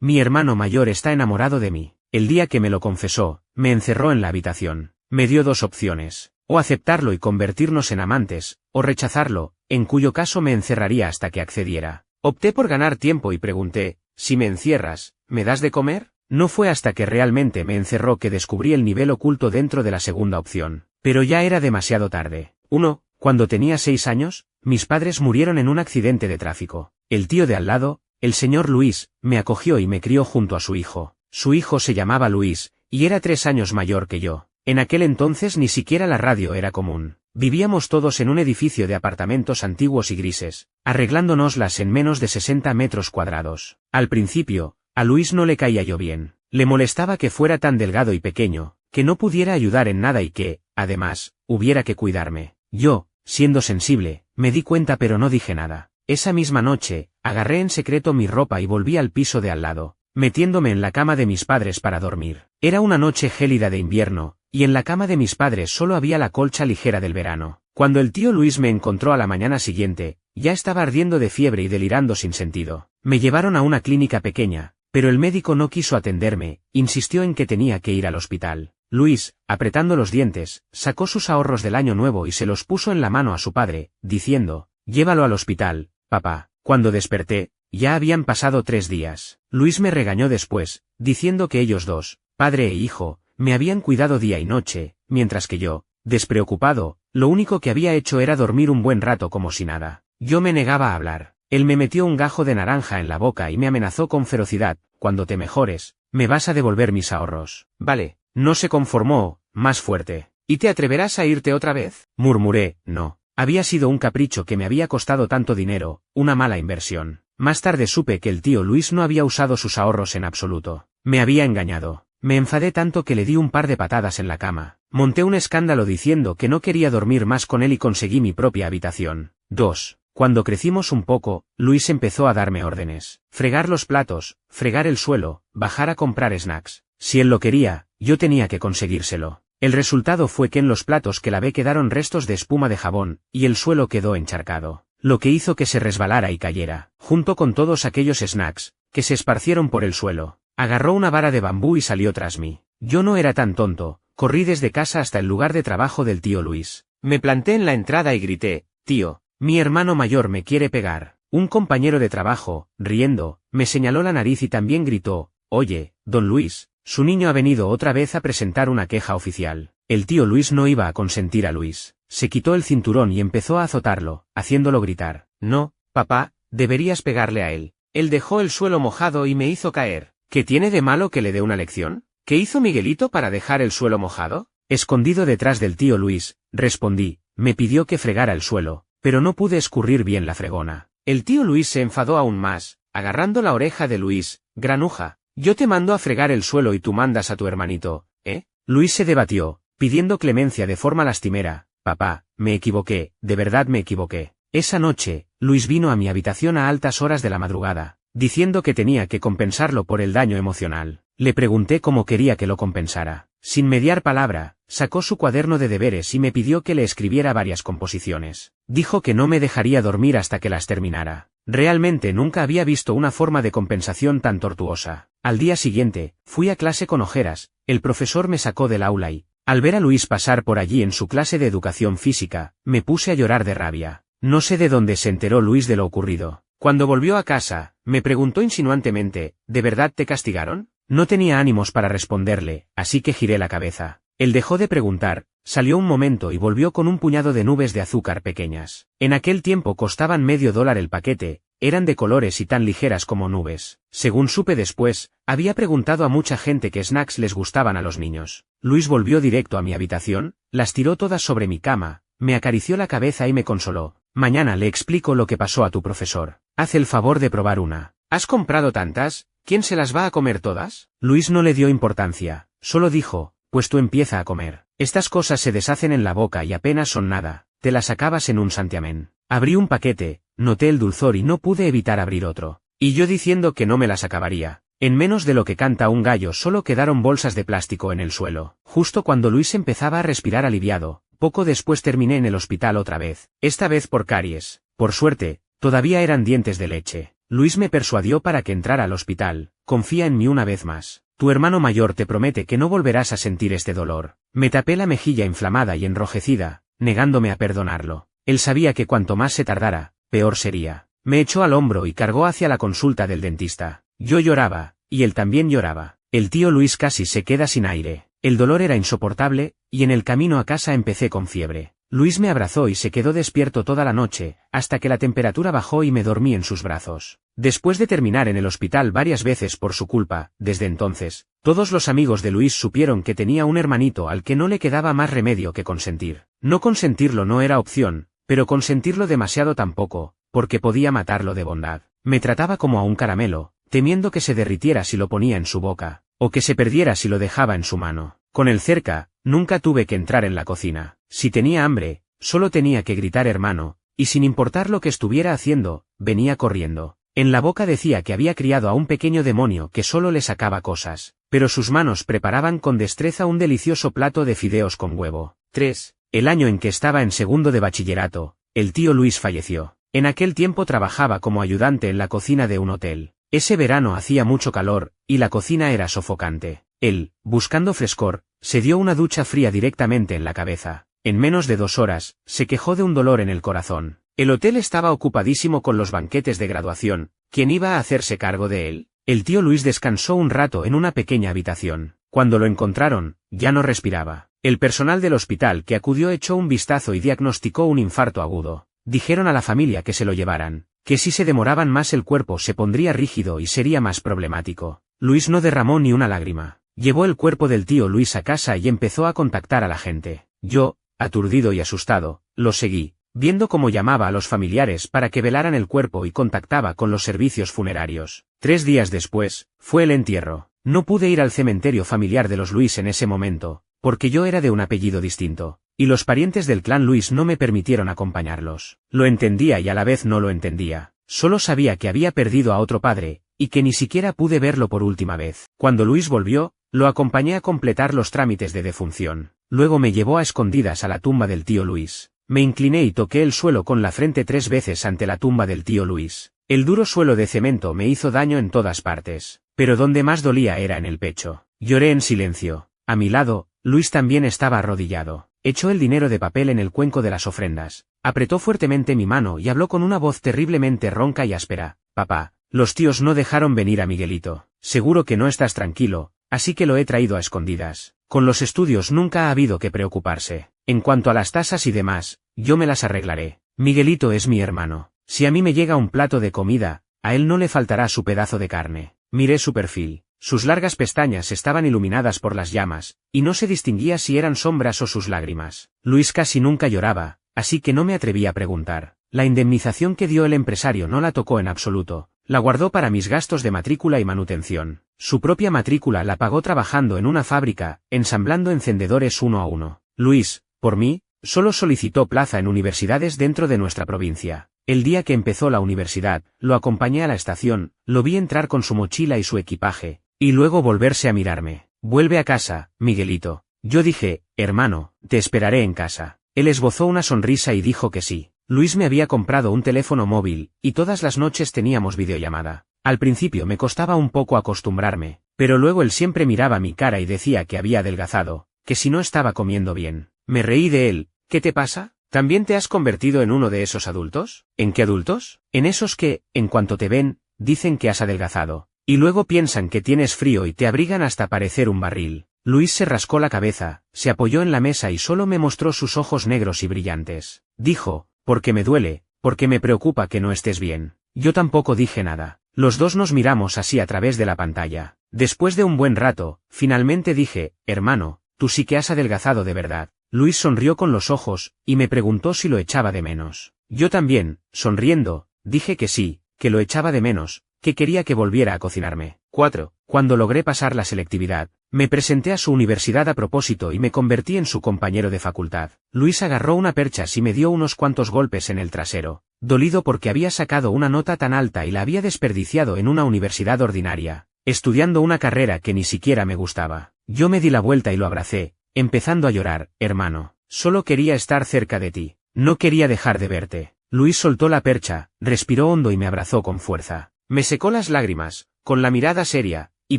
Mi hermano mayor está enamorado de mí. El día que me lo confesó, me encerró en la habitación. Me dio dos opciones, o aceptarlo y convertirnos en amantes, o rechazarlo, en cuyo caso me encerraría hasta que accediera. Opté por ganar tiempo y pregunté, si me encierras, ¿me das de comer? No fue hasta que realmente me encerró que descubrí el nivel oculto dentro de la segunda opción. Pero ya era demasiado tarde. 1. Cuando tenía 6 años, mis padres murieron en un accidente de tráfico. El tío de al lado, el señor Luis, me acogió y me crió junto a su hijo. Su hijo se llamaba Luis, y era 3 años mayor que yo. En aquel entonces ni siquiera la radio era común. Vivíamos todos en un edificio de apartamentos antiguos y grises, arreglándonoslas en menos de 60 metros cuadrados. Al principio, a Luis no le caía yo bien. Le molestaba que fuera tan delgado y pequeño, que no pudiera ayudar en nada y que, además, hubiera que cuidarme. Yo, siendo sensible, me di cuenta pero no dije nada. Esa misma noche, agarré en secreto mi ropa y volví al piso de al lado, metiéndome en la cama de mis padres para dormir. Era una noche gélida de invierno, y en la cama de mis padres solo había la colcha ligera del verano. Cuando el tío Luis me encontró a la mañana siguiente, ya estaba ardiendo de fiebre y delirando sin sentido. Me llevaron a una clínica pequeña, pero el médico no quiso atenderme, insistió en que tenía que ir al hospital. Luis, apretando los dientes, sacó sus ahorros del año nuevo y se los puso en la mano a su padre, diciendo, llévalo al hospital, papá. Cuando desperté, ya habían pasado 3 días. Luis me regañó después, diciendo que ellos dos, padre e hijo, me habían cuidado día y noche, mientras que yo, despreocupado, lo único que había hecho era dormir un buen rato como si nada. Yo me negaba a hablar. Él me metió un gajo de naranja en la boca y me amenazó con ferocidad, cuando te mejores, me vas a devolver mis ahorros. Vale. No se conformó, más fuerte. ¿Y te atreverás a irte otra vez? Murmuré, no. Había sido un capricho que me había costado tanto dinero, una mala inversión. Más tarde supe que el tío Luis no había usado sus ahorros en absoluto. Me había engañado. Me enfadé tanto que le di un par de patadas en la cama. Monté un escándalo diciendo que no quería dormir más con él y conseguí mi propia habitación. 2. Cuando crecimos un poco, Luis empezó a darme órdenes. Fregar los platos, fregar el suelo, bajar a comprar snacks. Si él lo quería, yo tenía que conseguírselo. El resultado fue que en los platos que lavé quedaron restos de espuma de jabón, y el suelo quedó encharcado, lo que hizo que se resbalara y cayera, junto con todos aquellos snacks, que se esparcieron por el suelo. Agarró una vara de bambú y salió tras mí. Yo no era tan tonto, corrí desde casa hasta el lugar de trabajo del tío Luis. Me planté en la entrada y grité, tío, mi hermano mayor me quiere pegar. Un compañero de trabajo, riendo, me señaló la nariz y también gritó, oye, don Luis. Su niño ha venido otra vez a presentar una queja oficial. El tío Luis no iba a consentir a Luis. Se quitó el cinturón y empezó a azotarlo, haciéndolo gritar. No, papá, deberías pegarle a él. Él dejó el suelo mojado y me hizo caer. ¿Qué tiene de malo que le dé una lección? ¿Qué hizo Miguelito para dejar el suelo mojado? Escondido detrás del tío Luis, respondí, me pidió que fregara el suelo, pero no pude escurrir bien la fregona. El tío Luis se enfadó aún más, agarrando la oreja de Luis, granuja. Yo te mando a fregar el suelo y tú mandas a tu hermanito, ¿eh? Luis se debatió, pidiendo clemencia de forma lastimera. Papá, me equivoqué, de verdad me equivoqué. Esa noche, Luis vino a mi habitación a altas horas de la madrugada, diciendo que tenía que compensarlo por el daño emocional. Le pregunté cómo quería que lo compensara. Sin mediar palabra, sacó su cuaderno de deberes y me pidió que le escribiera varias composiciones. Dijo que no me dejaría dormir hasta que las terminara. Realmente nunca había visto una forma de compensación tan tortuosa. Al día siguiente, fui a clase con ojeras, el profesor me sacó del aula y, al ver a Luis pasar por allí en su clase de educación física, me puse a llorar de rabia. No sé de dónde se enteró Luis de lo ocurrido. Cuando volvió a casa, me preguntó insinuantemente, ¿de verdad te castigaron? No tenía ánimos para responderle, así que giré la cabeza. Él dejó de preguntar, salió un momento y volvió con un puñado de nubes de azúcar pequeñas. En aquel tiempo costaban $0,5 el paquete, eran de colores y tan ligeras como nubes. Según supe después, había preguntado a mucha gente qué snacks les gustaban a los niños. Luis volvió directo a mi habitación, las tiró todas sobre mi cama, me acarició la cabeza y me consoló. Mañana le explico lo que pasó a tu profesor. Haz el favor de probar una. ¿Has comprado tantas? ¿Quién se las va a comer todas? Luis no le dio importancia, solo dijo, pues tú empieza a comer. Estas cosas se deshacen en la boca y apenas son nada, te las acabas en un santiamén. Abrí un paquete, noté el dulzor y no pude evitar abrir otro. Y yo diciendo que no me las acabaría. En menos de lo que canta un gallo solo quedaron bolsas de plástico en el suelo. Justo cuando Luis empezaba a respirar aliviado, poco después terminé en el hospital otra vez, esta vez por caries. Por suerte, todavía eran dientes de leche. Luis me persuadió para que entrara al hospital, confía en mí una vez más. Tu hermano mayor te promete que no volverás a sentir este dolor. Me tapé la mejilla inflamada y enrojecida, negándome a perdonarlo. Él sabía que cuanto más se tardara, peor sería. Me echó al hombro y cargó hacia la consulta del dentista. Yo lloraba, y él también lloraba. El tío Luis casi se queda sin aire. El dolor era insoportable, y en el camino a casa empecé con fiebre. Luis me abrazó y se quedó despierto toda la noche, hasta que la temperatura bajó y me dormí en sus brazos. Después de terminar en el hospital varias veces por su culpa, desde entonces, todos los amigos de Luis supieron que tenía un hermanito al que no le quedaba más remedio que consentir. No consentirlo no era opción, pero consentirlo demasiado tampoco, porque podía matarlo de bondad. Me trataba como a un caramelo, temiendo que se derritiera si lo ponía en su boca, o que se perdiera si lo dejaba en su mano. Con él cerca, nunca tuve que entrar en la cocina. Si tenía hambre, solo tenía que gritar hermano, y sin importar lo que estuviera haciendo, venía corriendo. En la boca decía que había criado a un pequeño demonio que solo le sacaba cosas, pero sus manos preparaban con destreza un delicioso plato de fideos con huevo. 3. El año en que estaba en segundo de bachillerato, el tío Luis falleció. En aquel tiempo trabajaba como ayudante en la cocina de un hotel. Ese verano hacía mucho calor, y la cocina era sofocante. Él, buscando frescor, se dio una ducha fría directamente en la cabeza. En menos de 2 horas, se quejó de un dolor en el corazón. El hotel estaba ocupadísimo con los banquetes de graduación. ¿Quién iba a hacerse cargo de él? El tío Luis descansó un rato en una pequeña habitación. Cuando lo encontraron, ya no respiraba. El personal del hospital que acudió echó un vistazo y diagnosticó un infarto agudo. Dijeron a la familia que se lo llevaran, que si se demoraban más el cuerpo se pondría rígido y sería más problemático. Luis no derramó ni una lágrima. Llevó el cuerpo del tío Luis a casa y empezó a contactar a la gente. Yo, aturdido y asustado, lo seguí, viendo cómo llamaba a los familiares para que velaran el cuerpo y contactaba con los servicios funerarios. 3 días después, fue el entierro. No pude ir al cementerio familiar de los Luis en ese momento, porque yo era de un apellido distinto, y los parientes del clan Luis no me permitieron acompañarlos. Lo entendía y a la vez no lo entendía. Solo sabía que había perdido a otro padre, y que ni siquiera pude verlo por última vez. Cuando Luis volvió, lo acompañé a completar los trámites de defunción. Luego me llevó a escondidas a la tumba del tío Luis. Me incliné y toqué el suelo con la frente 3 veces ante la tumba del tío Luis. El duro suelo de cemento me hizo daño en todas partes, pero donde más dolía era en el pecho. Lloré en silencio. A mi lado, Luis también estaba arrodillado. Echó el dinero de papel en el cuenco de las ofrendas. Apretó fuertemente mi mano y habló con una voz terriblemente ronca y áspera. Papá, los tíos no dejaron venir a Miguelito. Seguro que no estás tranquilo, así que lo he traído a escondidas. Con los estudios nunca ha habido que preocuparse. En cuanto a las tasas y demás, yo me las arreglaré. Miguelito es mi hermano. Si a mí me llega un plato de comida, a él no le faltará su pedazo de carne. Miré su perfil. Sus largas pestañas estaban iluminadas por las llamas, y no se distinguía si eran sombras o sus lágrimas. Luis casi nunca lloraba, así que no me atreví a preguntar. La indemnización que dio el empresario no la tocó en absoluto. La guardó para mis gastos de matrícula y manutención. Su propia matrícula la pagó trabajando en una fábrica, ensamblando encendedores uno a uno. Luis, por mí, solo solicitó plaza en universidades dentro de nuestra provincia. El día que empezó la universidad, lo acompañé a la estación, lo vi entrar con su mochila y su equipaje, y luego volverse a mirarme. Vuelve a casa, Miguelito. Yo dije, hermano, te esperaré en casa. Él esbozó una sonrisa y dijo que sí. Luis me había comprado un teléfono móvil, y todas las noches teníamos videollamada. Al principio me costaba un poco acostumbrarme, pero luego él siempre miraba mi cara y decía que había adelgazado, que si no estaba comiendo bien. Me reí de él. ¿Qué te pasa? ¿También te has convertido en uno de esos adultos? ¿En qué adultos? En esos que, en cuanto te ven, dicen que has adelgazado, y luego piensan que tienes frío y te abrigan hasta parecer un barril. Luis se rascó la cabeza, se apoyó en la mesa y solo me mostró sus ojos negros y brillantes. Dijo, porque me duele, porque me preocupa que no estés bien. Yo tampoco dije nada. Los dos nos miramos así a través de la pantalla. Después de un buen rato, finalmente dije, hermano, tú sí que has adelgazado de verdad. Luis sonrió con los ojos, y me preguntó si lo echaba de menos. Yo también, sonriendo, dije que sí, que lo echaba de menos, que quería que volviera a cocinarme. 4. Cuando logré pasar la selectividad, me presenté a su universidad a propósito y me convertí en su compañero de facultad. Luis agarró una perchas y me dio unos cuantos golpes en el trasero, dolido porque había sacado una nota tan alta y la había desperdiciado en una universidad ordinaria, estudiando una carrera que ni siquiera me gustaba. Yo me di la vuelta y lo abracé, empezando a llorar. Hermano, solo quería estar cerca de ti, no quería dejar de verte. Luis soltó la percha, respiró hondo y me abrazó con fuerza. Me secó las lágrimas, con la mirada seria, y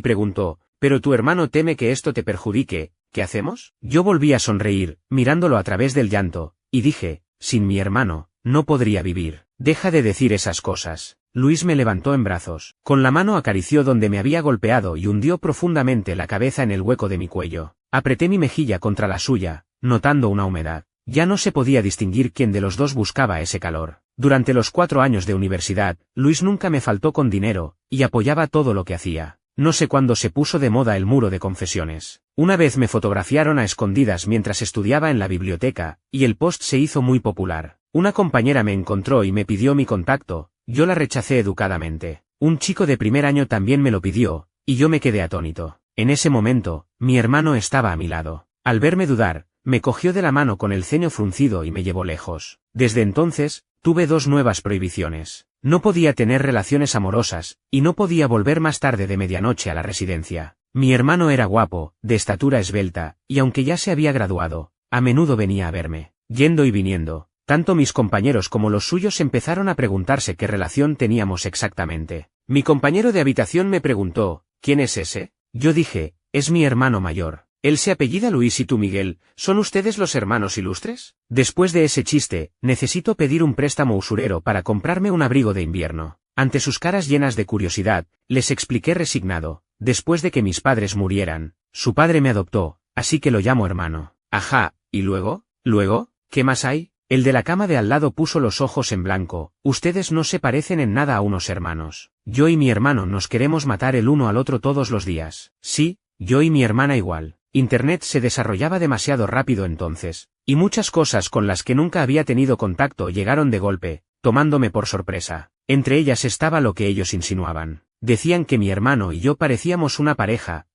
preguntó, «¿Pero tu hermano teme que esto te perjudique? ¿Qué hacemos?» Yo volví a sonreír, mirándolo a través del llanto, y dije, «Sin mi hermano, no podría vivir». «Deja de decir esas cosas». Luis me levantó en brazos. Con la mano acarició donde me había golpeado y hundió profundamente la cabeza en el hueco de mi cuello. Apreté mi mejilla contra la suya, notando una humedad. Ya no se podía distinguir quién de los dos buscaba ese calor. Durante los 4 años de universidad, Luis nunca me faltó con dinero, y apoyaba todo lo que hacía. No sé cuándo se puso de moda el muro de confesiones. Una vez me fotografiaron a escondidas mientras estudiaba en la biblioteca, y el post se hizo muy popular. Una compañera me encontró y me pidió mi contacto. Yo la rechacé educadamente. Un chico de primer año también me lo pidió, y yo me quedé atónito. En ese momento, mi hermano estaba a mi lado. Al verme dudar, me cogió de la mano con el ceño fruncido y me llevó lejos. Desde entonces, tuve 2 nuevas prohibiciones. No podía tener relaciones amorosas, y no podía volver más tarde de medianoche a la residencia. Mi hermano era guapo, de estatura esbelta, y aunque ya se había graduado, a menudo venía a verme. Yendo y viniendo. Tanto mis compañeros como los suyos empezaron a preguntarse qué relación teníamos exactamente. Mi compañero de habitación me preguntó, ¿quién es ese? Yo dije, es mi hermano mayor. Él se apellida Luis y tú Miguel, ¿son ustedes los hermanos ilustres? Después de ese chiste, necesito pedir un préstamo usurero para comprarme un abrigo de invierno. Ante sus caras llenas de curiosidad, les expliqué resignado, después de que mis padres murieran, su padre me adoptó, así que lo llamo hermano. Ajá, ¿y luego? ¿Luego? ¿Qué más hay? El de la cama de al lado puso los ojos en blanco. Ustedes no se parecen en nada a unos hermanos. Yo y mi hermano nos queremos matar el uno al otro todos los días. Sí, yo y mi hermana igual. Internet se desarrollaba demasiado rápido entonces, y muchas cosas con las que nunca había tenido contacto llegaron de golpe, tomándome por sorpresa. Entre ellas estaba lo que ellos insinuaban. Decían que mi hermano y yo parecíamos una pareja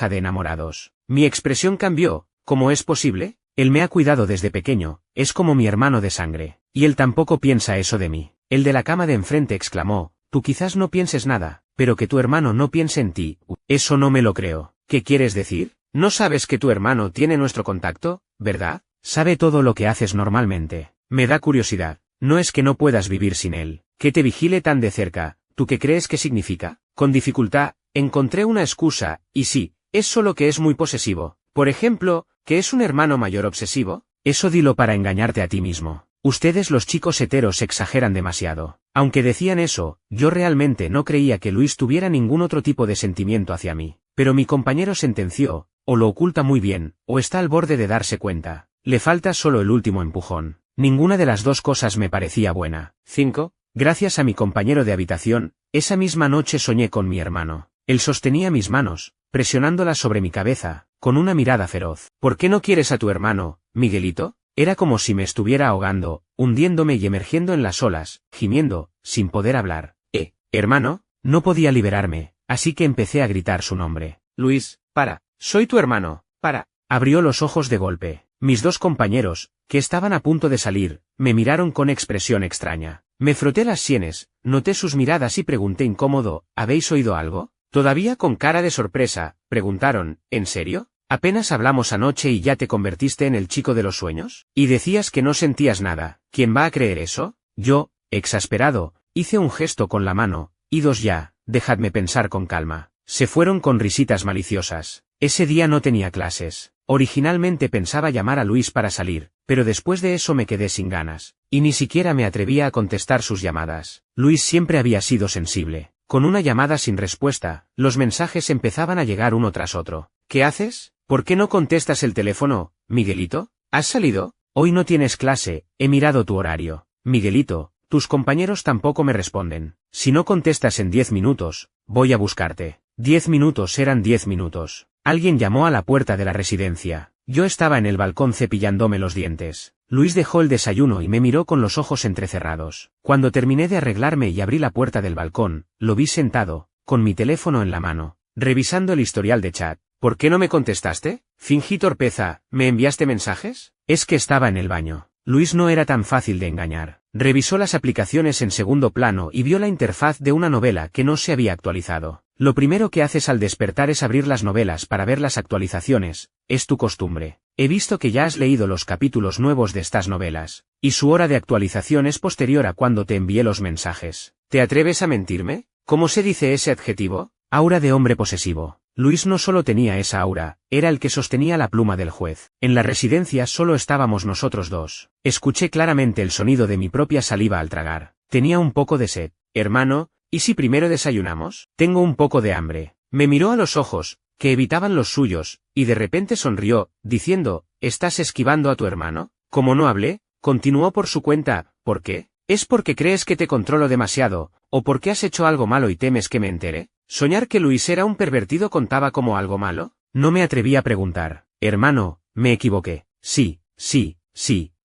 de enamorados. Mi expresión cambió. ¿Cómo es posible? Él me ha cuidado desde pequeño, es como mi hermano de sangre, y él tampoco piensa eso de mí. El de la cama de enfrente exclamó, tú quizás no pienses nada, pero que tu hermano no piense en ti, eso no me lo creo. ¿Qué quieres decir? ¿No sabes que tu hermano tiene nuestro contacto, verdad? Sabe todo lo que haces normalmente. Me da curiosidad, no es que no puedas vivir sin él, que te vigile tan de cerca, ¿tú qué crees que significa? Con dificultad, encontré una excusa, y sí, es solo que es muy posesivo. Por ejemplo, ¿que es un hermano mayor obsesivo? Eso dilo para engañarte a ti mismo. Ustedes los chicos heteros exageran demasiado. Aunque decían eso, yo realmente no creía que Luis tuviera ningún otro tipo de sentimiento hacia mí. Pero mi compañero sentenció, o lo oculta muy bien, o está al borde de darse cuenta. Le falta solo el último empujón. Ninguna de las dos cosas me parecía buena. 5. Gracias a mi compañero de habitación, esa misma noche soñé con mi hermano. Él sostenía mis manos, presionándolas sobre mi cabeza, con una mirada feroz. ¿Por qué no quieres a tu hermano, Miguelito? Era como si me estuviera ahogando, hundiéndome y emergiendo en las olas, gimiendo, sin poder hablar. ¿Hermano? No podía liberarme, así que empecé a gritar su nombre. Luis, para, soy tu hermano, para. Abrió los ojos de golpe. Mis 2 compañeros, que estaban a punto de salir, me miraron con expresión extraña. Me froté las sienes, noté sus miradas y pregunté incómodo, ¿habéis oído algo? Todavía con cara de sorpresa, preguntaron, ¿en serio? ¿Apenas hablamos anoche y ya te convertiste en el chico de los sueños? Y decías que no sentías nada, ¿quién va a creer eso? Yo, exasperado, hice un gesto con la mano, idos ya, dejadme pensar con calma. Se fueron con risitas maliciosas. Ese día no tenía clases. Originalmente pensaba llamar a Luis para salir, pero después de eso me quedé sin ganas, y ni siquiera me atrevía a contestar sus llamadas. Luis siempre había sido sensible. Con una llamada sin respuesta, los mensajes empezaban a llegar uno tras otro. ¿Qué haces? ¿Por qué no contestas el teléfono, Miguelito? ¿Has salido? Hoy no tienes clase, he mirado tu horario. Miguelito, tus compañeros tampoco me responden. Si no contestas en 10 minutos, voy a buscarte. 10 minutos eran 10 minutos. Alguien llamó a la puerta de la residencia. Yo estaba en el balcón cepillándome los dientes. Luis dejó el desayuno y me miró con los ojos entrecerrados. Cuando terminé de arreglarme y abrí la puerta del balcón, lo vi sentado, con mi teléfono en la mano, revisando el historial de chat. ¿Por qué no me contestaste? Fingí torpeza, ¿me enviaste mensajes? Es que estaba en el baño. Luis no era tan fácil de engañar. Revisó las aplicaciones en segundo plano y vio la interfaz de una novela que no se había actualizado. Lo primero que haces al despertar es abrir las novelas para ver las actualizaciones, es tu costumbre. He visto que ya has leído los capítulos nuevos de estas novelas, y su hora de actualización es posterior a cuando te envié los mensajes. ¿Te atreves a mentirme? ¿Cómo se dice ese adjetivo? Aura de hombre posesivo. Luis no solo tenía esa aura, era el que sostenía la pluma del juez. En la residencia solo estábamos nosotros dos. Escuché claramente el sonido de mi propia saliva al tragar. Tenía un poco de sed. Hermano, ¿y si primero desayunamos? Tengo un poco de hambre. Me miró a los ojos, que evitaban los suyos, y de repente sonrió, diciendo, ¿estás esquivando a tu hermano? Como no hablé, continuó por su cuenta, ¿por qué? ¿Es porque crees que te controlo demasiado, o porque has hecho algo malo y temes que me entere? ¿Soñar que Luis era un pervertido contaba como algo malo? No me atreví a preguntar. Hermano, me equivoqué. Sí,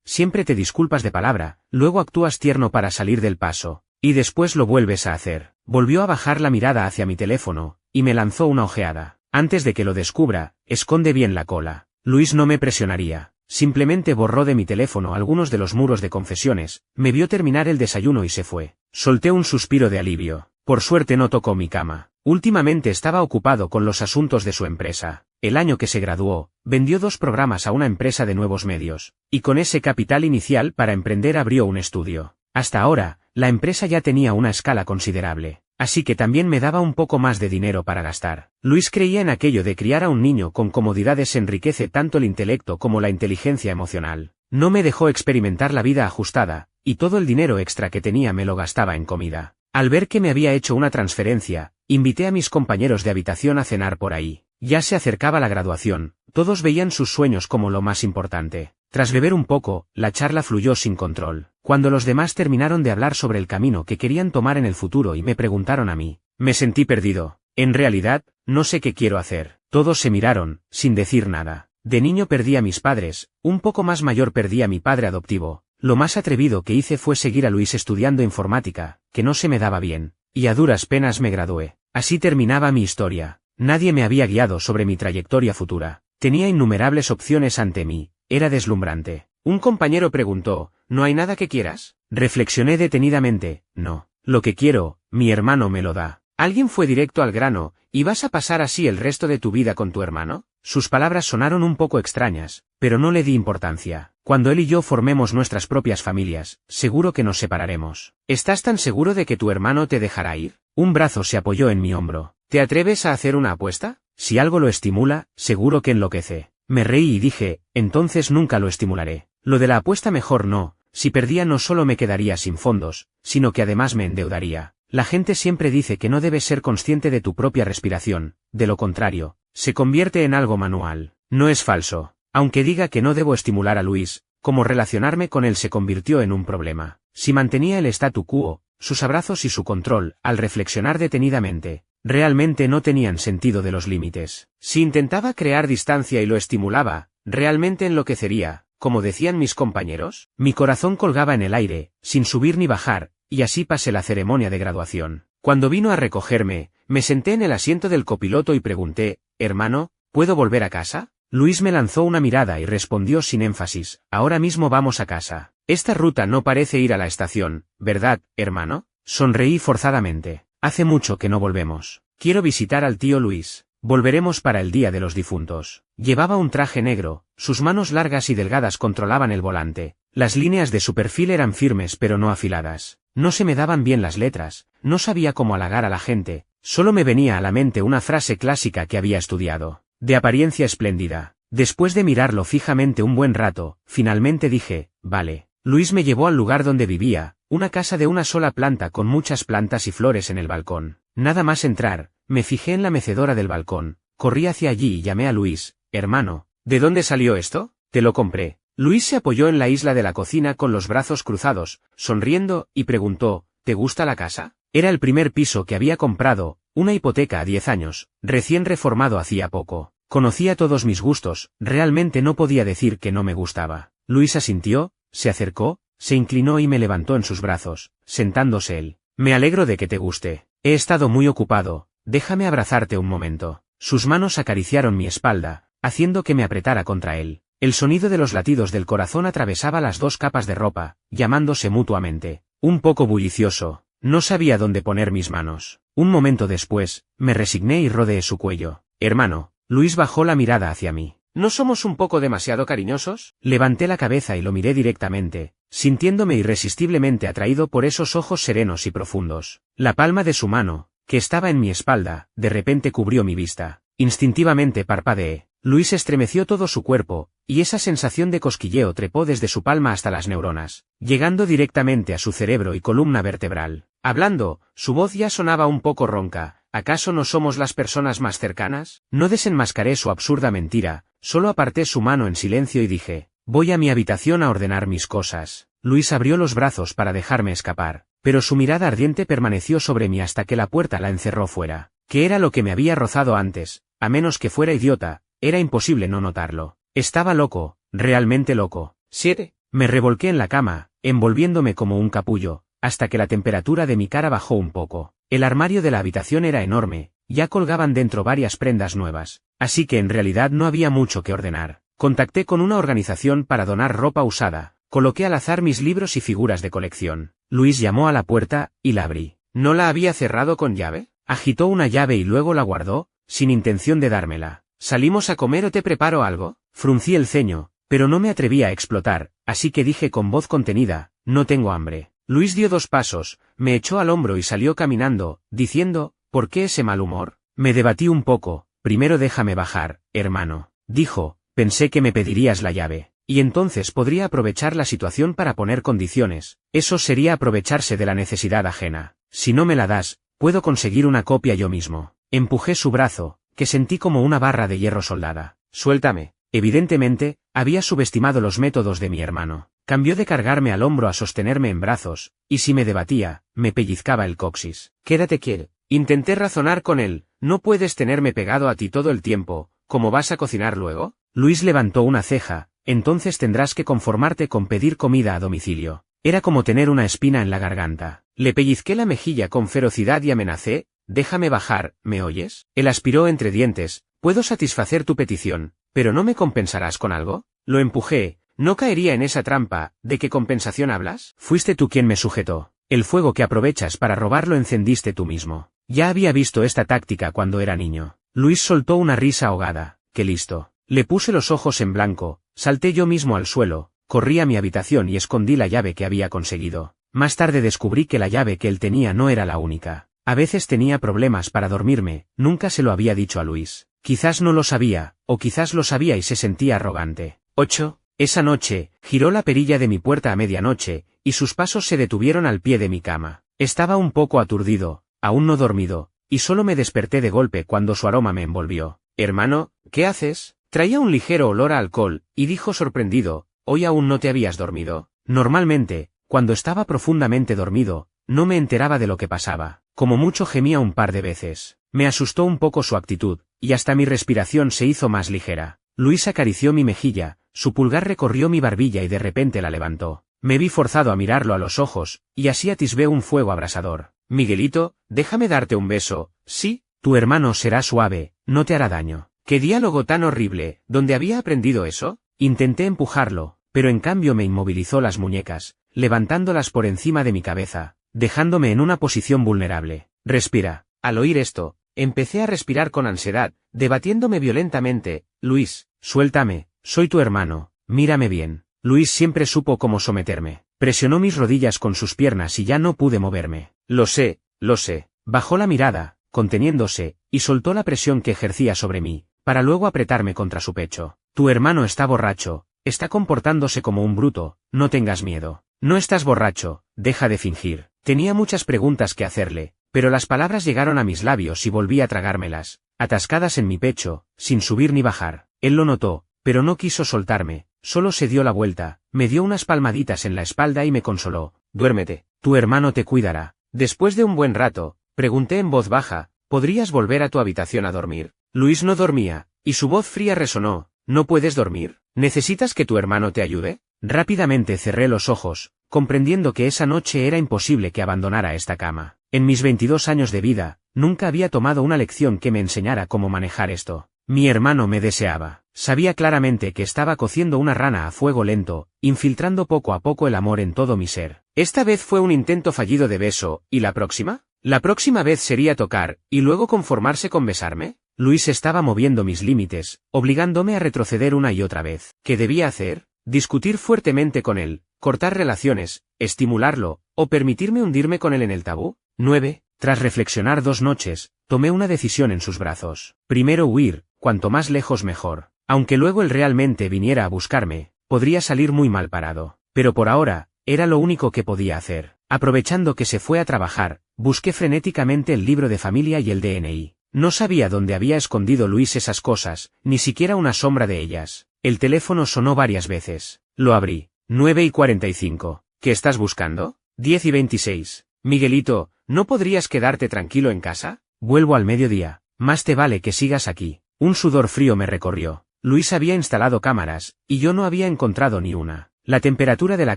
siempre te disculpas de palabra, luego actúas tierno para salir del paso, y después lo vuelves a hacer. Volvió a bajar la mirada hacia mi teléfono, y me lanzó una ojeada. Antes de que lo descubra, esconde bien la cola. Luis no me presionaría. Simplemente borró de mi teléfono algunos de los muros de confesiones, me vio terminar el desayuno y se fue. Solté un suspiro de alivio. Por suerte no tocó mi cama. Últimamente estaba ocupado con los asuntos de su empresa. El año que se graduó, vendió 2 programas a una empresa de nuevos medios, y con ese capital inicial para emprender abrió un estudio. Hasta ahora, la empresa ya tenía una escala considerable, así que también me daba un poco más de dinero para gastar. Luis creía en aquello de criar a un niño con comodidades enriquece tanto el intelecto como la inteligencia emocional. No me dejó experimentar la vida ajustada, y todo el dinero extra que tenía me lo gastaba en comida. Al ver que me había hecho una transferencia, invité a mis compañeros de habitación a cenar por ahí. Ya se acercaba la graduación, todos veían sus sueños como lo más importante. Tras beber un poco, la charla fluyó sin control. Cuando los demás terminaron de hablar sobre el camino que querían tomar en el futuro y me preguntaron a mí, me sentí perdido. En realidad, no sé qué quiero hacer. Todos se miraron, sin decir nada. De niño perdí a mis padres, un poco más mayor perdí a mi padre adoptivo. Lo más atrevido que hice fue seguir a Luis estudiando informática, que no se me daba bien, y a duras penas me gradué. Así terminaba mi historia. Nadie me había guiado sobre mi trayectoria futura. Tenía innumerables opciones ante mí, era deslumbrante. Un compañero preguntó, ¿no hay nada que quieras? Reflexioné detenidamente, no. Lo que quiero, mi hermano me lo da. Alguien fue directo al grano, ¿y vas a pasar así el resto de tu vida con tu hermano? Sus palabras sonaron un poco extrañas, pero no le di importancia. Cuando él y yo formemos nuestras propias familias, seguro que nos separaremos. ¿Estás tan seguro de que tu hermano te dejará ir? Un brazo se apoyó en mi hombro. ¿Te atreves a hacer una apuesta? Si algo lo estimula, seguro que enloquece. Me reí y dije, entonces nunca lo estimularé. Lo de la apuesta mejor no, si perdía no solo me quedaría sin fondos, sino que además me endeudaría. La gente siempre dice que no debes ser consciente de tu propia respiración, de lo contrario, se convierte en algo manual. No es falso. Aunque diga que no debo estimular a Luis, como relacionarme con él se convirtió en un problema. Si mantenía el statu quo, sus abrazos y su control, al reflexionar detenidamente, realmente no tenían sentido de los límites. Si intentaba crear distancia y lo estimulaba, realmente enloquecería, como decían mis compañeros. Mi corazón colgaba en el aire, sin subir ni bajar, y así pasé la ceremonia de graduación. Cuando vino a recogerme, me senté en el asiento del copiloto y pregunté, hermano, ¿puedo volver a casa? Luis me lanzó una mirada y respondió sin énfasis, ahora mismo vamos a casa. Esta ruta no parece ir a la estación, ¿verdad, hermano? Sonreí forzadamente. Hace mucho que no volvemos. Quiero visitar al tío Luis. Volveremos para el Día de los Difuntos. Llevaba un traje negro, sus manos largas y delgadas controlaban el volante. Las líneas de su perfil eran firmes pero no afiladas. No se me daban bien las letras, no sabía cómo halagar a la gente, solo me venía a la mente una frase clásica que había estudiado. De apariencia espléndida. Después de mirarlo fijamente un buen rato, finalmente dije, vale. Luis me llevó al lugar donde vivía, una casa de una sola planta con muchas plantas y flores en el balcón. Nada más entrar, me fijé en la mecedora del balcón, corrí hacia allí y llamé a Luis, hermano, ¿de dónde salió esto? Te lo compré. Luis se apoyó en la isla de la cocina con los brazos cruzados, sonriendo, y preguntó, ¿te gusta la casa? Era el primer piso que había comprado, una hipoteca a 10 años, recién reformado hacía poco. Conocía todos mis gustos, realmente no podía decir que no me gustaba. Luis asintió, se acercó, se inclinó y me levantó en sus brazos, sentándose él. Me alegro de que te guste. He estado muy ocupado, déjame abrazarte un momento. Sus manos acariciaron mi espalda, haciendo que me apretara contra él. El sonido de los latidos del corazón atravesaba las 2 capas de ropa, llamándose mutuamente. Un poco bullicioso, no sabía dónde poner mis manos. Un momento después, me resigné y rodeé su cuello. Hermano. Luis bajó la mirada hacia mí. ¿No somos un poco demasiado cariñosos? Levanté la cabeza y lo miré directamente, sintiéndome irresistiblemente atraído por esos ojos serenos y profundos. La palma de su mano, que estaba en mi espalda, de repente cubrió mi vista. Instintivamente parpadeé. Luis estremeció todo su cuerpo, y esa sensación de cosquilleo trepó desde su palma hasta las neuronas, llegando directamente a su cerebro y columna vertebral. Hablando, su voz ya sonaba un poco ronca. ¿Acaso no somos las personas más cercanas? No desenmascaré su absurda mentira, solo aparté su mano en silencio y dije, voy a mi habitación a ordenar mis cosas. Luis abrió los brazos para dejarme escapar, pero su mirada ardiente permaneció sobre mí hasta que la puerta la encerró fuera. ¿Qué era lo que me había rozado antes? A menos que fuera idiota, era imposible no notarlo. Estaba loco, realmente loco. 7. Me revolqué en la cama, envolviéndome como un capullo, hasta que la temperatura de mi cara bajó un poco. El armario de la habitación era enorme, ya colgaban dentro varias prendas nuevas, así que en realidad no había mucho que ordenar. Contacté con una organización para donar ropa usada, coloqué al azar mis libros y figuras de colección. Luis llamó a la puerta, y la abrí. ¿No la había cerrado con llave? Agitó una llave y luego la guardó, sin intención de dármela. ¿Salimos a comer o te preparo algo? Fruncí el ceño, pero no me atreví a explotar, así que dije con voz contenida, no tengo hambre. Luis dio 2 pasos, me echó al hombro y salió caminando, diciendo, ¿por qué ese mal humor? Me debatí un poco. Primero déjame bajar, hermano, dijo, pensé que me pedirías la llave, y entonces podría aprovechar la situación para poner condiciones. Eso sería aprovecharse de la necesidad ajena. Si no me la das, puedo conseguir una copia yo mismo. Empujé su brazo, que sentí como una barra de hierro soldada. Suéltame. Evidentemente, había subestimado los métodos de mi hermano. Cambió de cargarme al hombro a sostenerme en brazos, y si me debatía, me pellizcaba el coxis. Quédate quieto. Intenté razonar con él, no puedes tenerme pegado a ti todo el tiempo, ¿cómo vas a cocinar luego? Luis levantó una ceja, entonces tendrás que conformarte con pedir comida a domicilio. Era como tener una espina en la garganta. Le pellizqué la mejilla con ferocidad y amenacé, déjame bajar, ¿me oyes? Él aspiró entre dientes, puedo satisfacer tu petición, pero ¿no me compensarás con algo? Lo empujé, ¿no caería en esa trampa? ¿De qué compensación hablas? Fuiste tú quien me sujetó. El fuego que aprovechas para robarlo encendiste tú mismo. Ya había visto esta táctica cuando era niño. Luis soltó una risa ahogada. ¡Qué listo! Le puse los ojos en blanco, salté yo mismo al suelo, corrí a mi habitación y escondí la llave que había conseguido. Más tarde descubrí que la llave que él tenía no era la única. A veces tenía problemas para dormirme, nunca se lo había dicho a Luis. Quizás no lo sabía, o quizás lo sabía y se sentía arrogante. 8. Esa noche, giró la perilla de mi puerta a medianoche, y sus pasos se detuvieron al pie de mi cama. Estaba un poco aturdido, aún no dormido, y solo me desperté de golpe cuando su aroma me envolvió. Hermano, ¿qué haces? Traía un ligero olor a alcohol, y dijo sorprendido, ¿hoy aún no te habías dormido? Normalmente, cuando estaba profundamente dormido, no me enteraba de lo que pasaba. Como mucho gemía un par de veces. Me asustó un poco su actitud, y hasta mi respiración se hizo más ligera. Luis acarició mi mejilla, su pulgar recorrió mi barbilla y de repente la levantó. Me vi forzado a mirarlo a los ojos, y así atisbé un fuego abrasador. Miguelito, déjame darte un beso. Sí, tu hermano será suave, no te hará daño. ¿Qué diálogo tan horrible? ¿Dónde había aprendido eso? Intenté empujarlo, pero en cambio me inmovilizó las muñecas, levantándolas por encima de mi cabeza, dejándome en una posición vulnerable. Respira. Al oír esto, empecé a respirar con ansiedad, debatiéndome violentamente. Luis, suéltame, soy tu hermano, mírame bien. Luis siempre supo cómo someterme. Presionó mis rodillas con sus piernas y ya no pude moverme. Lo sé, lo sé. Bajó la mirada, conteniéndose, y soltó la presión que ejercía sobre mí, para luego apretarme contra su pecho. Tu hermano está borracho, está comportándose como un bruto, no tengas miedo. No estás borracho, deja de fingir. Tenía muchas preguntas que hacerle, pero las palabras llegaron a mis labios y volví a tragármelas, atascadas en mi pecho, sin subir ni bajar. Él lo notó, pero no quiso soltarme, solo se dio la vuelta, me dio unas palmaditas en la espalda y me consoló. Duérmete, tu hermano te cuidará. Después de un buen rato, pregunté en voz baja, ¿podrías volver a tu habitación a dormir? Luis no dormía, y su voz fría resonó. ¿No puedes dormir? ¿Necesitas que tu hermano te ayude? Rápidamente cerré los ojos, comprendiendo que esa noche era imposible que abandonara esta cama. En mis 22 años de vida, nunca había tomado una lección que me enseñara cómo manejar esto. Mi hermano me deseaba. Sabía claramente que estaba cociendo una rana a fuego lento, infiltrando poco a poco el amor en todo mi ser. Esta vez fue un intento fallido de beso, ¿y la próxima? ¿La próxima vez sería tocar, y luego conformarse con besarme? Luis estaba moviendo mis límites, obligándome a retroceder una y otra vez. ¿Qué debía hacer? Discutir fuertemente con él, cortar relaciones, estimularlo, o permitirme hundirme con él en el tabú. 9. Tras reflexionar 2 noches, tomé una decisión en sus brazos. Primero huir, cuanto más lejos mejor. Aunque luego él realmente viniera a buscarme, podría salir muy mal parado. Pero por ahora, era lo único que podía hacer. Aprovechando que se fue a trabajar, busqué frenéticamente el libro de familia y el DNI. No sabía dónde había escondido Luis esas cosas, ni siquiera una sombra de ellas. El teléfono sonó varias veces. Lo abrí. 9:45. ¿Qué estás buscando? 10:26. Miguelito, ¿no podrías quedarte tranquilo en casa? Vuelvo al mediodía. Más te vale que sigas aquí. Un sudor frío me recorrió. Luis había instalado cámaras, y yo no había encontrado ni una. La temperatura de la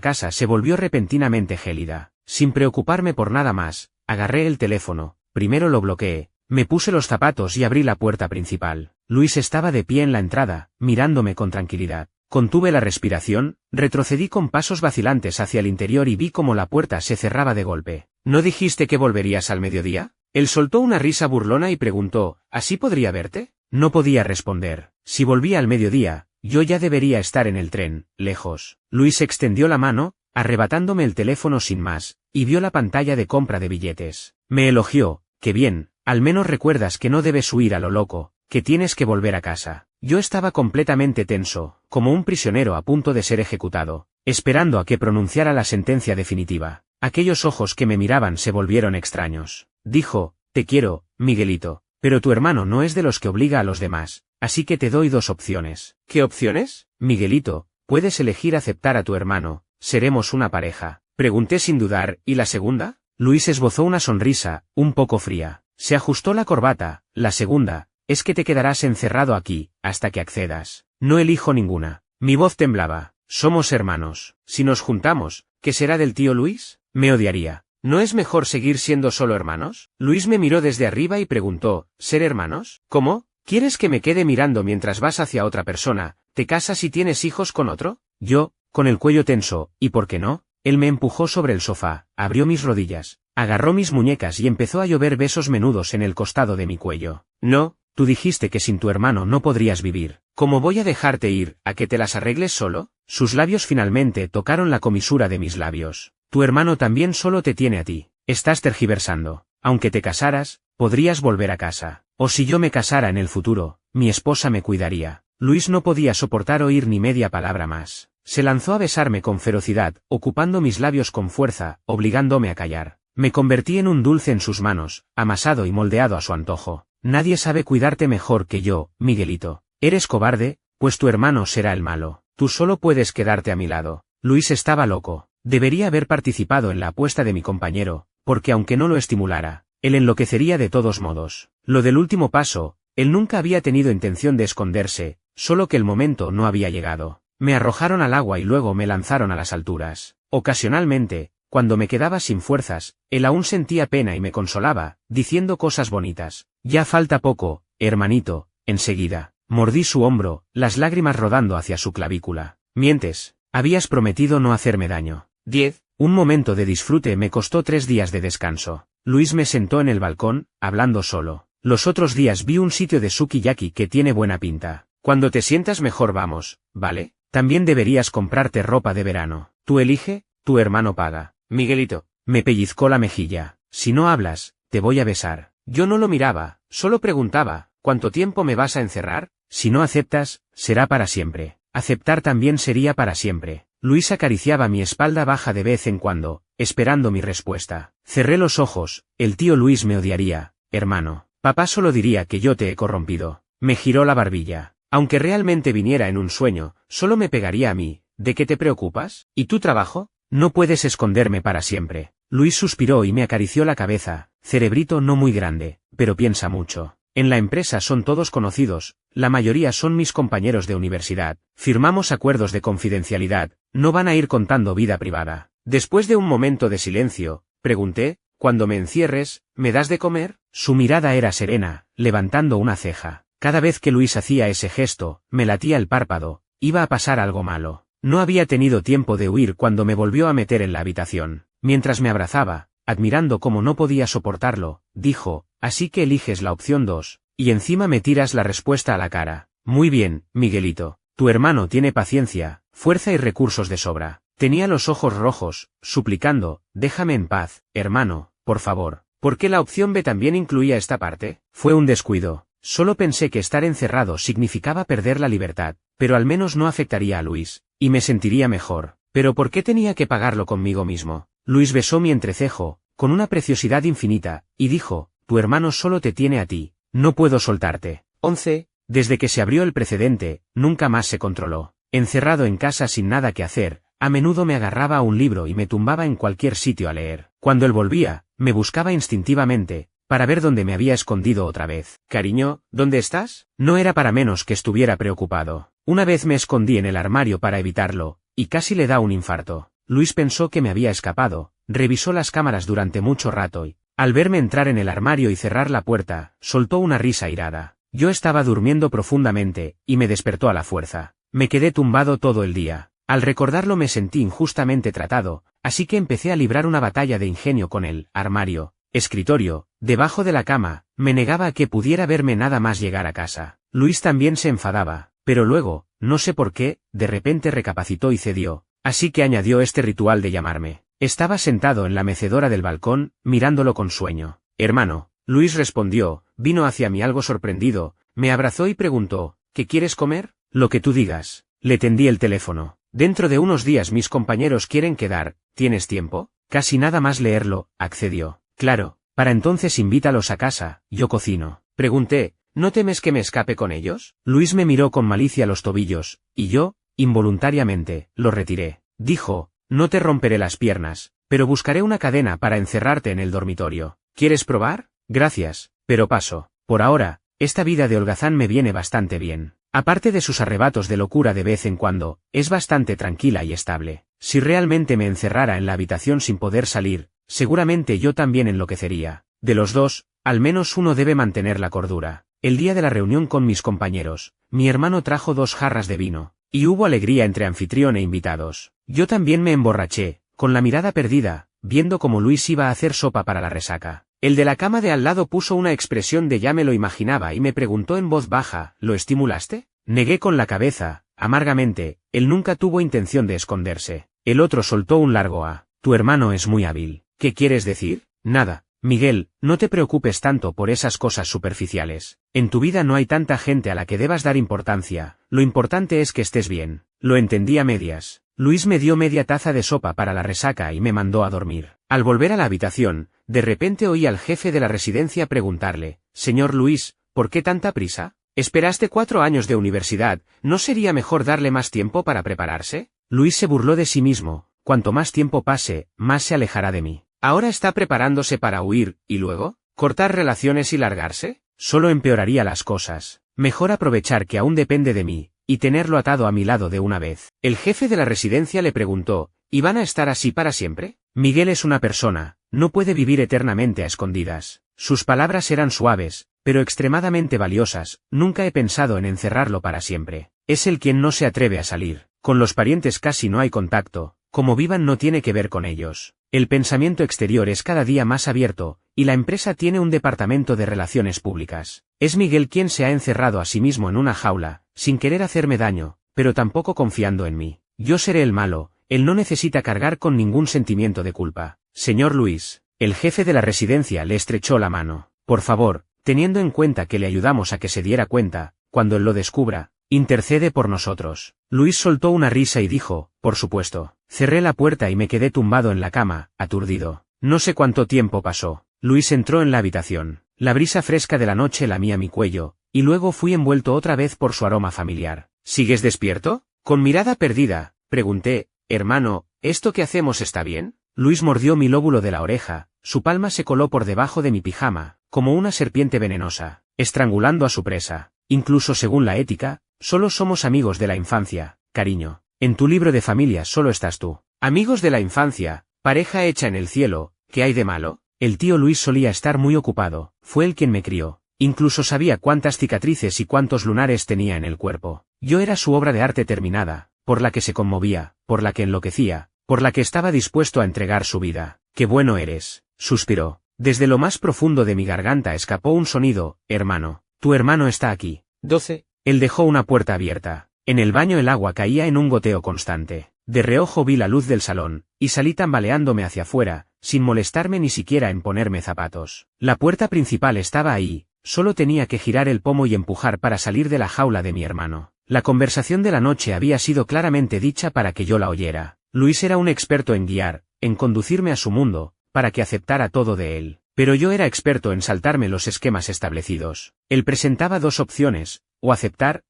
casa se volvió repentinamente gélida. Sin preocuparme por nada más, agarré el teléfono, primero lo bloqueé, me puse los zapatos y abrí la puerta principal. Luis estaba de pie en la entrada, mirándome con tranquilidad. Contuve la respiración, retrocedí con pasos vacilantes hacia el interior y vi cómo la puerta se cerraba de golpe. ¿No dijiste que volverías al mediodía? Él soltó una risa burlona y preguntó, ¿así podría verte? No podía responder. Si volvía al mediodía, yo ya debería estar en el tren, lejos. Luis extendió la mano, arrebatándome el teléfono sin más, y vio la pantalla de compra de billetes. Me elogió, qué bien, al menos recuerdas que no debes huir a lo loco, que tienes que volver a casa. Yo estaba completamente tenso, como un prisionero a punto de ser ejecutado, esperando a que pronunciara la sentencia definitiva. Aquellos ojos que me miraban se volvieron extraños. Dijo, te quiero, Miguelito, pero tu hermano no es de los que obliga a los demás, así que te doy 2 opciones. ¿Qué opciones? Miguelito, puedes elegir aceptar a tu hermano, seremos una pareja. Pregunté sin dudar, ¿y la segunda? Luis esbozó una sonrisa, un poco fría. Se ajustó la corbata. La segunda, es que te quedarás encerrado aquí, hasta que accedas. No elijo ninguna. Mi voz temblaba. Somos hermanos. Si nos juntamos, ¿qué será del tío Luis? Me odiaría. ¿No es mejor seguir siendo solo hermanos? Luis me miró desde arriba y preguntó, ¿ser hermanos? ¿Cómo? ¿Quieres que me quede mirando mientras vas hacia otra persona, te casas y tienes hijos con otro? Yo, con el cuello tenso, ¿y por qué no? Él me empujó sobre el sofá, abrió mis rodillas, agarró mis muñecas y empezó a llover besos menudos en el costado de mi cuello. No, tú dijiste que sin tu hermano no podrías vivir. ¿Cómo voy a dejarte ir, a que te las arregles solo? Sus labios finalmente tocaron la comisura de mis labios. Tu hermano también solo te tiene a ti. Estás tergiversando. Aunque te casaras, podrías volver a casa. O si yo me casara en el futuro, mi esposa me cuidaría. Luis no podía soportar oír ni media palabra más. Se lanzó a besarme con ferocidad, ocupando mis labios con fuerza, obligándome a callar. Me convertí en un dulce en sus manos, amasado y moldeado a su antojo. Nadie sabe cuidarte mejor que yo, Miguelito. Eres cobarde, pues tu hermano será el malo. Tú solo puedes quedarte a mi lado. Luis estaba loco. Debería haber participado en la apuesta de mi compañero, porque aunque no lo estimulara, él enloquecería de todos modos. Lo del último paso, él nunca había tenido intención de esconderse, solo que el momento no había llegado. Me arrojaron al agua y luego me lanzaron a las alturas. Ocasionalmente, cuando me quedaba sin fuerzas, él aún sentía pena y me consolaba, diciendo cosas bonitas. Ya falta poco, hermanito, enseguida. Mordí su hombro, las lágrimas rodando hacia su clavícula. Mientes, habías prometido no hacerme daño. 10. Un momento de disfrute me costó 3 días de descanso. Luis me sentó en el balcón, hablando solo. Los otros días vi un sitio de sukiyaki que tiene buena pinta. Cuando te sientas mejor vamos, ¿vale? También deberías comprarte ropa de verano. Tú elige, tu hermano paga. Miguelito, me pellizcó la mejilla. Si no hablas, te voy a besar. Yo no lo miraba, solo preguntaba, ¿cuánto tiempo me vas a encerrar? Si no aceptas, será para siempre. Aceptar también sería para siempre. Luis acariciaba mi espalda baja de vez en cuando, esperando mi respuesta. Cerré los ojos, el tío Luis me odiaría, hermano. Papá solo diría que yo te he corrompido. Me giró la barbilla. Aunque realmente viniera en un sueño, solo me pegaría a mí. ¿De qué te preocupas? ¿Y tu trabajo? No puedes esconderme para siempre. Luis suspiró y me acarició la cabeza. Cerebrito no muy grande, pero piensa mucho. En la empresa son todos conocidos, la mayoría son mis compañeros de universidad. Firmamos acuerdos de confidencialidad, no van a ir contando vida privada. Después de un momento de silencio, pregunté, ¿cuando me encierres, me das de comer? Su mirada era serena, levantando una ceja. Cada vez que Luis hacía ese gesto, me latía el párpado, iba a pasar algo malo. No había tenido tiempo de huir cuando me volvió a meter en la habitación. Mientras me abrazaba, admirando cómo no podía soportarlo, dijo, así que eliges la opción 2, y encima me tiras la respuesta a la cara. Muy bien, Miguelito, tu hermano tiene paciencia, fuerza y recursos de sobra. Tenía los ojos rojos, suplicando, déjame en paz, hermano, por favor. ¿Por qué la opción B también incluía esta parte? Fue un descuido. Solo pensé que estar encerrado significaba perder la libertad, pero al menos no afectaría a Luis, y me sentiría mejor. ¿Pero por qué tenía que pagarlo conmigo mismo? Luis besó mi entrecejo, con una preciosidad infinita, y dijo, tu hermano solo te tiene a ti, no puedo soltarte. 11. Desde que se abrió el precedente, nunca más se controló. Encerrado en casa sin nada que hacer, a menudo me agarraba a un libro y me tumbaba en cualquier sitio a leer. Cuando él volvía, me buscaba instintivamente, para ver dónde me había escondido otra vez. Cariño, ¿dónde estás? No era para menos que estuviera preocupado. Una vez me escondí en el armario para evitarlo, y casi le da un infarto. Luis pensó que me había escapado, revisó las cámaras durante mucho rato y, al verme entrar en el armario y cerrar la puerta, soltó una risa airada. Yo estaba durmiendo profundamente, y me despertó a la fuerza. Me quedé tumbado todo el día. Al recordarlo me sentí injustamente tratado, así que empecé a librar una batalla de ingenio con el armario, escritorio, debajo de la cama, me negaba a que pudiera verme nada más llegar a casa. Luis también se enfadaba, pero luego, no sé por qué, de repente recapacitó y cedió, así que añadió este ritual de llamarme. Estaba sentado en la mecedora del balcón, mirándolo con sueño. Hermano, Luis respondió, vino hacia mí algo sorprendido, me abrazó y preguntó, ¿qué quieres comer? Lo que tú digas. Le tendí el teléfono. Dentro de unos días mis compañeros quieren quedar, ¿tienes tiempo? Casi nada más leerlo, accedió. Claro, para entonces invítalos a casa, yo cocino. Pregunté, ¿no temes que me escape con ellos? Luis me miró con malicia los tobillos, y yo, involuntariamente, lo retiré. Dijo, no te romperé las piernas, pero buscaré una cadena para encerrarte en el dormitorio. ¿Quieres probar? Gracias, pero paso. Por ahora, esta vida de holgazán me viene bastante bien. Aparte de sus arrebatos de locura de vez en cuando, es bastante tranquila y estable. Si realmente me encerrara en la habitación sin poder salir, seguramente yo también enloquecería. De los dos, al menos uno debe mantener la cordura. El día de la reunión con mis compañeros, mi hermano trajo 2 jarras de vino, y hubo alegría entre anfitrión e invitados. Yo también me emborraché, con la mirada perdida, viendo cómo Luis iba a hacer sopa para la resaca. El de la cama de al lado puso una expresión de ya me lo imaginaba y me preguntó en voz baja, ¿lo estimulaste? Negué con la cabeza, amargamente, él nunca tuvo intención de esconderse. El otro soltó un largo tu hermano es muy hábil. ¿Qué quieres decir? Nada. Miguel, no te preocupes tanto por esas cosas superficiales. En tu vida no hay tanta gente a la que debas dar importancia, lo importante es que estés bien. Lo entendí a medias. Luis me dio media taza de sopa para la resaca y me mandó a dormir. Al volver a la habitación, de repente oí al jefe de la residencia preguntarle, «Señor Luis, ¿por qué tanta prisa? Esperaste 4 años de universidad, ¿no sería mejor darle más tiempo para prepararse?» Luis se burló de sí mismo, cuanto más tiempo pase, más se alejará de mí. ¿Ahora está preparándose para huir, y luego, cortar relaciones y largarse? Solo empeoraría las cosas. Mejor aprovechar que aún depende de mí, y tenerlo atado a mi lado de una vez. El jefe de la residencia le preguntó, ¿y van a estar así para siempre? Miguel es una persona, no puede vivir eternamente a escondidas. Sus palabras eran suaves, pero extremadamente valiosas, nunca he pensado en encerrarlo para siempre. Es él quien no se atreve a salir. Con los parientes casi no hay contacto, como vivan no tiene que ver con ellos. El pensamiento exterior es cada día más abierto, y la empresa tiene un departamento de relaciones públicas. Es Miguel quien se ha encerrado a sí mismo en una jaula, sin querer hacerme daño, pero tampoco confiando en mí. Yo seré el malo, él no necesita cargar con ningún sentimiento de culpa. Señor Luis, el jefe de la residencia le estrechó la mano. Por favor, teniendo en cuenta que le ayudamos a que se diera cuenta, cuando él lo descubra, intercede por nosotros. Luis soltó una risa y dijo, por supuesto. Cerré la puerta y me quedé tumbado en la cama, aturdido. No sé cuánto tiempo pasó. Luis entró en la habitación. La brisa fresca de la noche lamía mi cuello, y luego fui envuelto otra vez por su aroma familiar. ¿Sigues despierto? Con mirada perdida, pregunté, hermano, ¿esto que hacemos está bien? Luis mordió mi lóbulo de la oreja, su palma se coló por debajo de mi pijama, como una serpiente venenosa, estrangulando a su presa. Incluso según la ética, solo somos amigos de la infancia, cariño. En tu libro de familia solo estás tú. Amigos de la infancia, pareja hecha en el cielo, ¿qué hay de malo? El tío Luis solía estar muy ocupado, fue él quien me crió. Incluso sabía cuántas cicatrices y cuántos lunares tenía en el cuerpo. Yo era su obra de arte terminada, por la que se conmovía, por la que enloquecía, por la que estaba dispuesto a entregar su vida. ¡Qué bueno eres!, suspiró. Desde lo más profundo de mi garganta escapó un sonido, hermano. Tu hermano está aquí. 12. Él dejó una puerta abierta. En el baño el agua caía en un goteo constante. De reojo vi la luz del salón, y salí tambaleándome hacia afuera, sin molestarme ni siquiera en ponerme zapatos. La puerta principal estaba ahí, solo tenía que girar el pomo y empujar para salir de la jaula de mi hermano. La conversación de la noche había sido claramente dicha para que yo la oyera. Luis era un experto en guiar, en conducirme a su mundo, para que aceptara todo de él. Pero yo era experto en saltarme los esquemas establecidos. Él presentaba dos opciones, o aceptar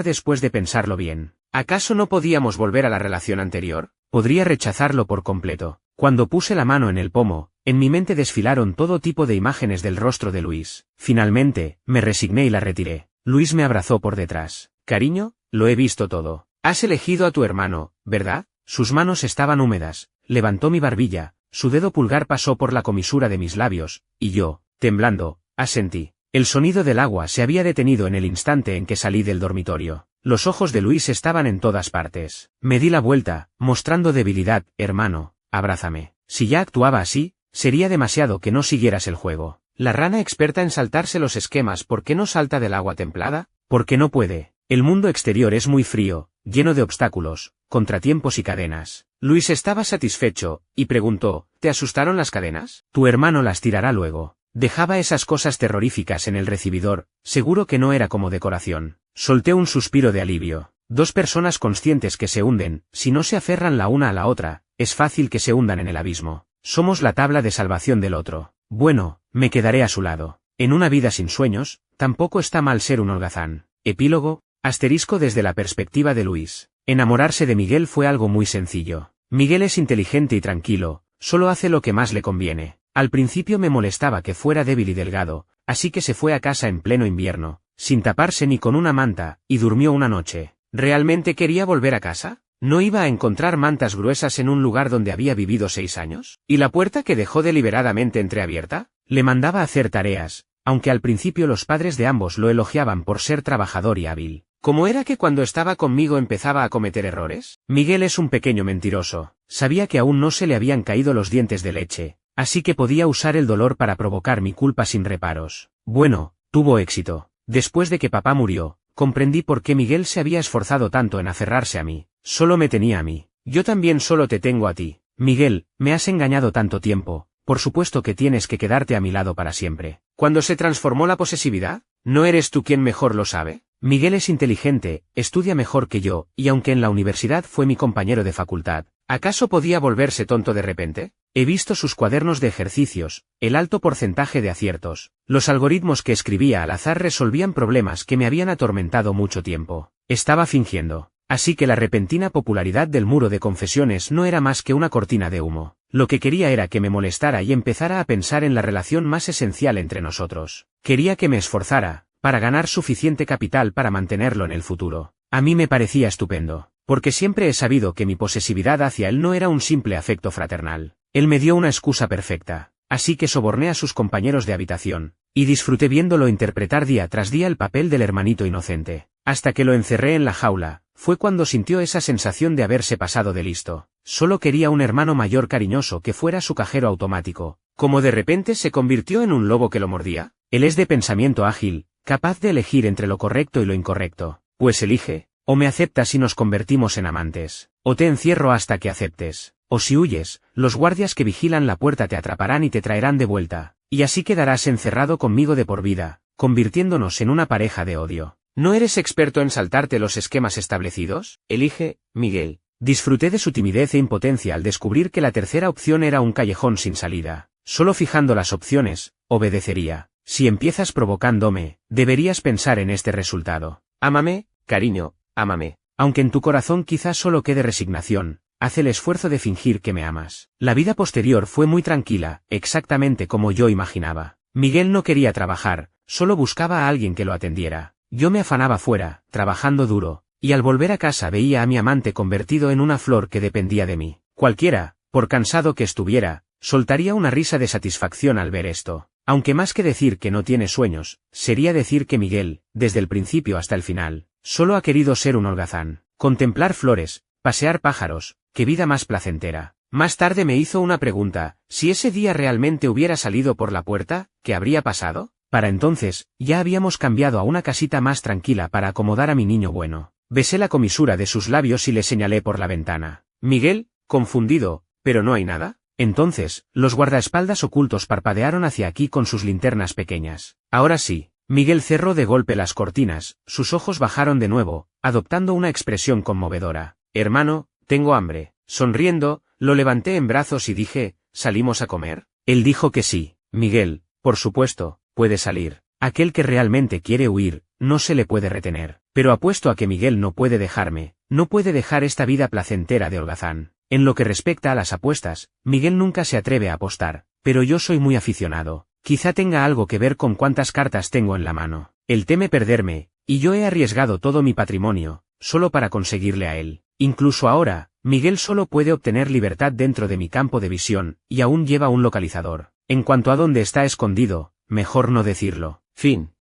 después de pensarlo bien. ¿Acaso no podíamos volver a la relación anterior? Podría rechazarlo por completo. Cuando puse la mano en el pomo, en mi mente desfilaron todo tipo de imágenes del rostro de Luis. Finalmente, me resigné y la retiré. Luis me abrazó por detrás. Cariño, lo he visto todo. Has elegido a tu hermano, ¿verdad? Sus manos estaban húmedas, levantó mi barbilla, su dedo pulgar pasó por la comisura de mis labios, y yo, temblando, asentí. El sonido del agua se había detenido en el instante en que salí del dormitorio. Los ojos de Luis estaban en todas partes. Me di la vuelta, mostrando debilidad. Hermano, abrázame. Si ya actuaba así, sería demasiado que no siguieras el juego. La rana experta en saltarse los esquemas, ¿por qué no salta del agua templada? Porque no puede. El mundo exterior es muy frío, lleno de obstáculos, contratiempos y cadenas. Luis estaba satisfecho, y preguntó, ¿te asustaron las cadenas? Tu hermano las tirará luego. Dejaba esas cosas terroríficas en el recibidor, seguro que no era como decoración. Solté un suspiro de alivio. Dos personas conscientes que se hunden, si no se aferran la una a la otra, es fácil que se hundan en el abismo. Somos la tabla de salvación del otro. Bueno, me quedaré a su lado. En una vida sin sueños, tampoco está mal ser un holgazán. Epílogo, asterisco desde la perspectiva de Luis. Enamorarse de Miguel fue algo muy sencillo. Miguel es inteligente y tranquilo, solo hace lo que más le conviene. Al principio me molestaba que fuera débil y delgado, así que se fue a casa en pleno invierno, sin taparse ni con una manta, y durmió una noche. ¿Realmente quería volver a casa? ¿No iba a encontrar mantas gruesas en un lugar donde había vivido 6 años? ¿Y la puerta que dejó deliberadamente entreabierta? Le mandaba hacer tareas, aunque al principio los padres de ambos lo elogiaban por ser trabajador y hábil. ¿Cómo era que cuando estaba conmigo empezaba a cometer errores? Miguel es un pequeño mentiroso. Sabía que aún no se le habían caído los dientes de leche, así que podía usar el dolor para provocar mi culpa sin reparos. Bueno, tuvo éxito. Después de que papá murió, comprendí por qué Miguel se había esforzado tanto en aferrarse a mí. Solo me tenía a mí. Yo también solo te tengo a ti. Miguel, me has engañado tanto tiempo, por supuesto que tienes que quedarte a mi lado para siempre. ¿Cuándo se transformó la posesividad? ¿No eres tú quien mejor lo sabe? Miguel es inteligente, estudia mejor que yo, y aunque en la universidad fue mi compañero de facultad, ¿acaso podía volverse tonto de repente? He visto sus cuadernos de ejercicios, el alto porcentaje de aciertos. Los algoritmos que escribía al azar resolvían problemas que me habían atormentado mucho tiempo. Estaba fingiendo. Así que la repentina popularidad del muro de confesiones no era más que una cortina de humo. Lo que quería era que me molestara y empezara a pensar en la relación más esencial entre nosotros. Quería que me esforzara, para ganar suficiente capital para mantenerlo en el futuro. A mí me parecía estupendo, porque siempre he sabido que mi posesividad hacia él no era un simple afecto fraternal. Él me dio una excusa perfecta, así que soborné a sus compañeros de habitación, y disfruté viéndolo interpretar día tras día el papel del hermanito inocente. Hasta que lo encerré en la jaula, fue cuando sintió esa sensación de haberse pasado de listo. Solo quería un hermano mayor cariñoso que fuera su cajero automático. ¿Cómo de repente se convirtió en un lobo que lo mordía? Él es de pensamiento ágil, capaz de elegir entre lo correcto y lo incorrecto. Pues elige, o me aceptas y nos convertimos en amantes, o te encierro hasta que aceptes, o si huyes, los guardias que vigilan la puerta te atraparán y te traerán de vuelta, y así quedarás encerrado conmigo de por vida, convirtiéndonos en una pareja de odio. ¿No eres experto en saltarte los esquemas establecidos? Elige, Miguel. Disfruté de su timidez e impotencia al descubrir que la tercera opción era un callejón sin salida. Solo fijando las opciones, obedecería. Si empiezas provocándome, deberías pensar en este resultado. Ámame, cariño, ámame. Aunque en tu corazón quizás solo quede resignación, haz el esfuerzo de fingir que me amas. La vida posterior fue muy tranquila, exactamente como yo imaginaba. Miguel no quería trabajar, solo buscaba a alguien que lo atendiera. Yo me afanaba fuera, trabajando duro, y al volver a casa veía a mi amante convertido en una flor que dependía de mí. Cualquiera, por cansado que estuviera, soltaría una risa de satisfacción al ver esto. Aunque más que decir que no tiene sueños, sería decir que Miguel, desde el principio hasta el final, solo ha querido ser un holgazán. Contemplar flores, pasear pájaros, qué vida más placentera. Más tarde me hizo una pregunta: si ese día realmente hubiera salido por la puerta, ¿qué habría pasado? Para entonces, ya habíamos cambiado a una casita más tranquila para acomodar a mi niño bueno. Besé la comisura de sus labios y le señalé por la ventana. Miguel, confundido, ¿pero no hay nada? Entonces, los guardaespaldas ocultos parpadearon hacia aquí con sus linternas pequeñas. Ahora sí, Miguel cerró de golpe las cortinas, sus ojos bajaron de nuevo, adoptando una expresión conmovedora. Hermano, tengo hambre. Sonriendo, lo levanté en brazos y dije, ¿salimos a comer? Él dijo que sí. Miguel, por supuesto, puede salir. Aquel que realmente quiere huir, no se le puede retener. Pero apuesto a que Miguel no puede dejarme, no puede dejar esta vida placentera de holgazán. En lo que respecta a las apuestas, Miguel nunca se atreve a apostar, pero yo soy muy aficionado. Quizá tenga algo que ver con cuántas cartas tengo en la mano. Él teme perderme, y yo he arriesgado todo mi patrimonio, solo para conseguirle a él. Incluso ahora, Miguel solo puede obtener libertad dentro de mi campo de visión, y aún lleva un localizador. En cuanto a dónde está escondido, mejor no decirlo. Fin.